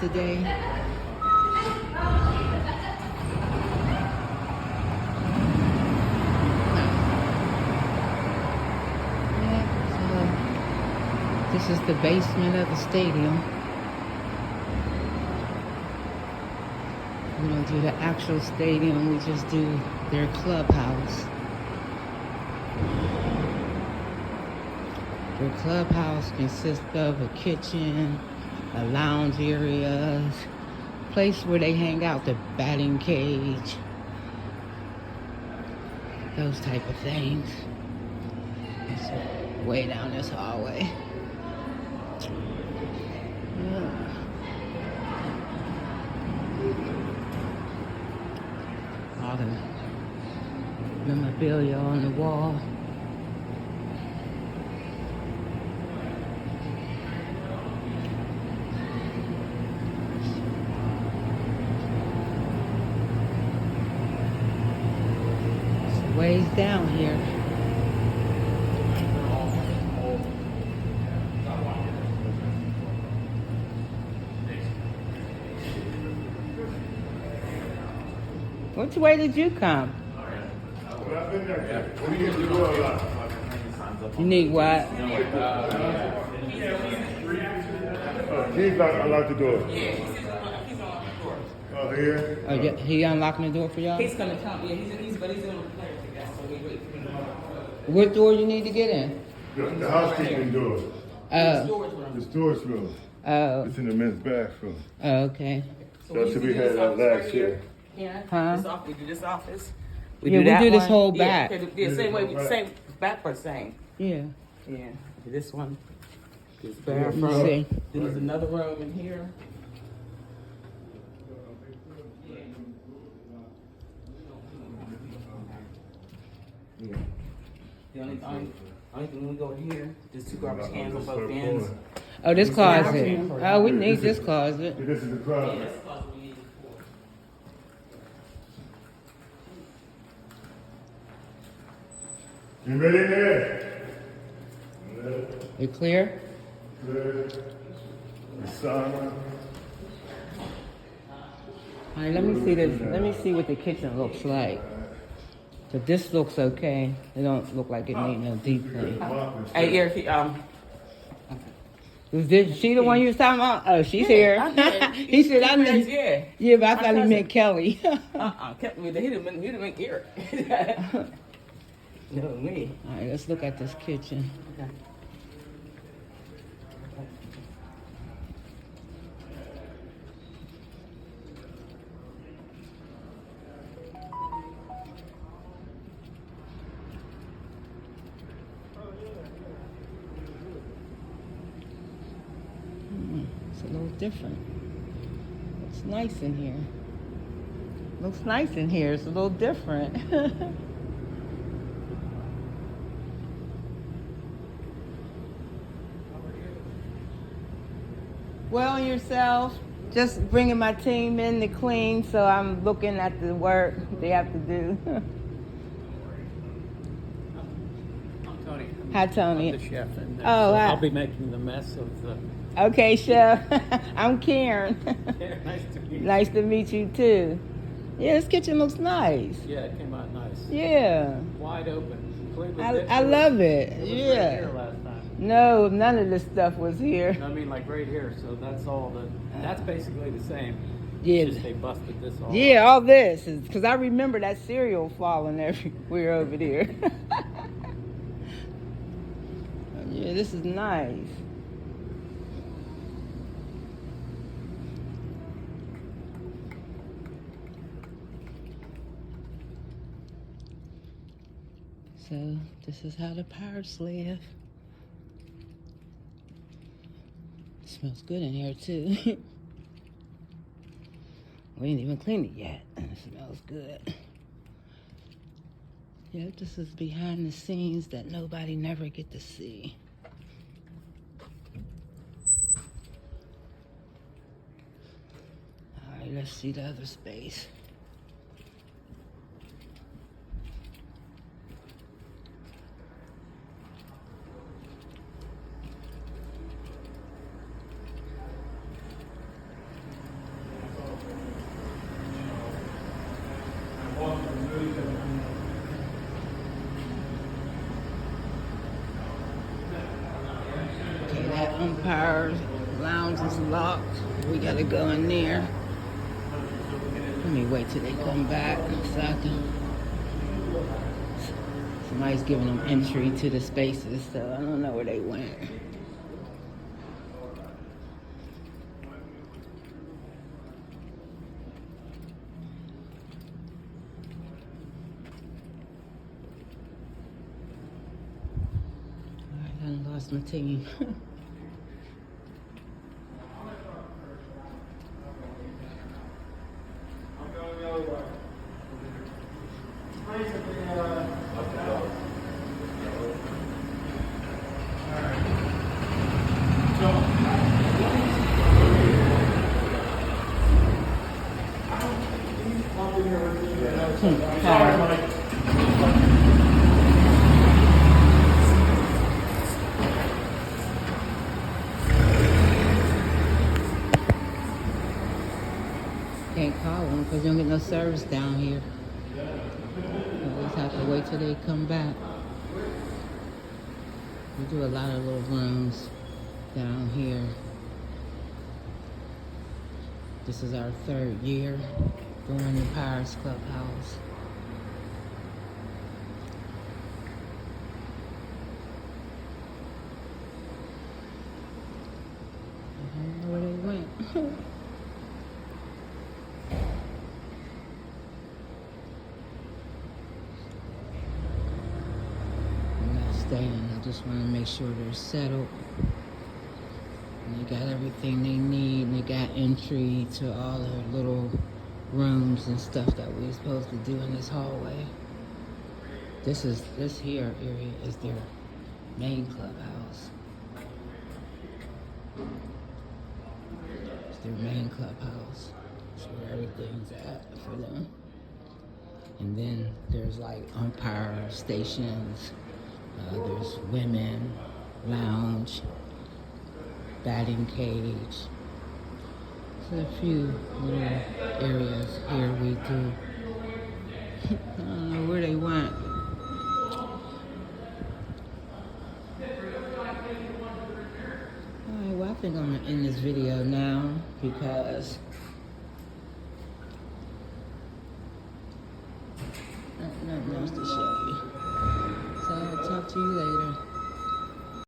today. Yeah, so this is the basement of the stadium. We don't do the actual stadium, we just do their clubhouse. Their clubhouse consists of a kitchen, a lounge area, place where they hang out, the batting cage, those type of things. It's way down this hallway. Yeah. All the memorabilia on the wall. It's ways down here. Which way did you come? You need what? He's unlocked the door. Oh, here? Oh, yeah, he unlocking the door for y'all? He's gonna come. Yeah, he's doing the players together. So we wait for him. What door you need to get in? The housekeeping door. The storage room. The storage room. Oh, It's in the men's bathroom. okay. That's what we had last year. Yeah. Huh? This office, we do this office. Yeah, we do this whole Yeah, back. yeah, same way. Same back for same. Yeah. Yeah. This one. This Let me bathroom. see. Then there's another room in here. Yeah. The only thing when we go here, there's two garbage cans on both ends. Oh, this closet. Oh, we need this closet. This is the closet. That's the closet we needed for. You ready in there? You clear? Good. The sauna. All right, let me see this. Let me see what the kitchen looks like. So this looks okay. It don't look like it need no deep clean. Hey, Eric, Was this she the one you was talking about? Oh, she's here. I did. He said I knew. Yeah. Yeah, but I thought he cousin. meant Kelly. Kept me. He didn't make Eric. No, me. All right, let's look at this kitchen. Okay. It's a little different. Looks nice in here. Looks nice in here. It's a little different. Well, yourself. Just bringing my team in to clean, so I'm looking at the work they have to do. I'm Tony. Hi, Tony. I'm the chef, and Oh, so hi. I'll be making the mess of the. Okay, Chef. I'm Karen. Nice to meet you. Nice to meet you too. Yeah, this kitchen looks nice. Yeah, it came out nice. Yeah, Wide open. Completely I different. love it. It was right Yeah. here last time. No, none of this stuff was here. I mean, like right here. So that's all the. That's basically the same. Yeah. It's just they busted this all. Yeah, all this is because I remember that cereal falling everywhere over there. Yeah, this is nice. So this is how the pirates live. It smells good in here too. We ain't even cleaned it yet. It smells good. Yeah, this is behind the scenes that nobody never get to see. All right, let's see the other space. umpire lounge is locked. We gotta go in there. Let me wait till they come back so I can. Somebody's giving them entry to the spaces, so I don't know where they went. I done lost my team. Can't call them because you don't get no service down here. You just have to wait till they come back. We do a lot of little rooms down here. This is our 3rd year doing the Pirates Clubhouse. I don't know where they went. I just want to make sure they're settled. And they got everything they need. And they got entry to all their little rooms and stuff that we're supposed to do in this hallway. This here area is their main clubhouse. It's their main clubhouse. That's where everything's at for them. And then there's like umpire stations. There's women, lounge, batting cage. There's a few little areas here we do. I don't know where they went. Alright, well I think I'm gonna end this video now because nothing else to show you. So I'll talk to you later.